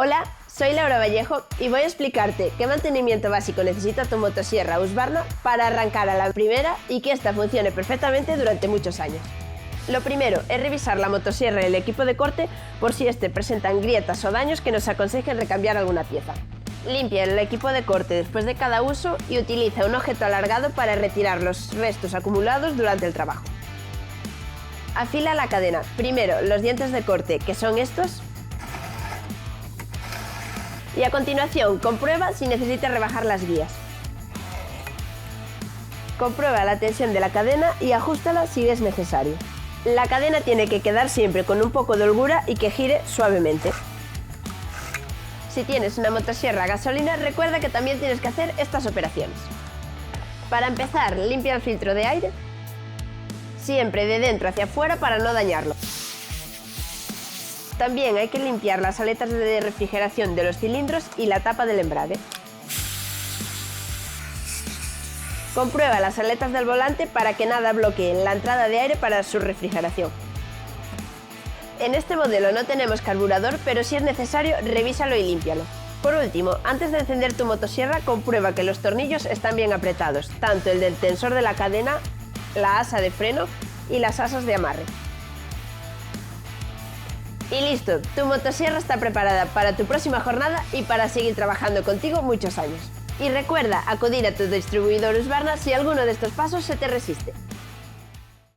Hola, soy Laura Vallejo y voy a explicarte qué mantenimiento básico necesita tu motosierra Husqvarna para arrancar a la primera y que ésta funcione perfectamente durante muchos años. Lo primero es revisar la motosierra y el equipo de corte por si este presentan grietas o daños que nos aconsejen recambiar alguna pieza. Limpia el equipo de corte después de cada uso y utiliza un objeto alargado para retirar los restos acumulados durante el trabajo. Afila la cadena. Primero los dientes de corte, que son estos, y a continuación comprueba si necesitas rebajar las guías. Comprueba la tensión de la cadena y ajústala si es necesario. La cadena tiene que quedar siempre con un poco de holgura y que gire suavemente. Si tienes una motosierra a gasolina, recuerda que también tienes que hacer estas operaciones. Para empezar, limpia el filtro de aire, siempre de dentro hacia afuera para no dañarlo. También hay que limpiar las aletas de refrigeración de los cilindros y la tapa del embrague. Comprueba las aletas del volante para que nada bloquee la entrada de aire para su refrigeración. En este modelo no tenemos carburador, pero si es necesario, revísalo y límpialo. Por último, antes de encender tu motosierra, comprueba que los tornillos están bien apretados, tanto el del tensor de la cadena, la asa de freno y las asas de amarre. Y listo, tu motosierra está preparada para tu próxima jornada y para seguir trabajando contigo muchos años. Y recuerda acudir a tu distribuidor Husqvarna si alguno de estos pasos se te resiste.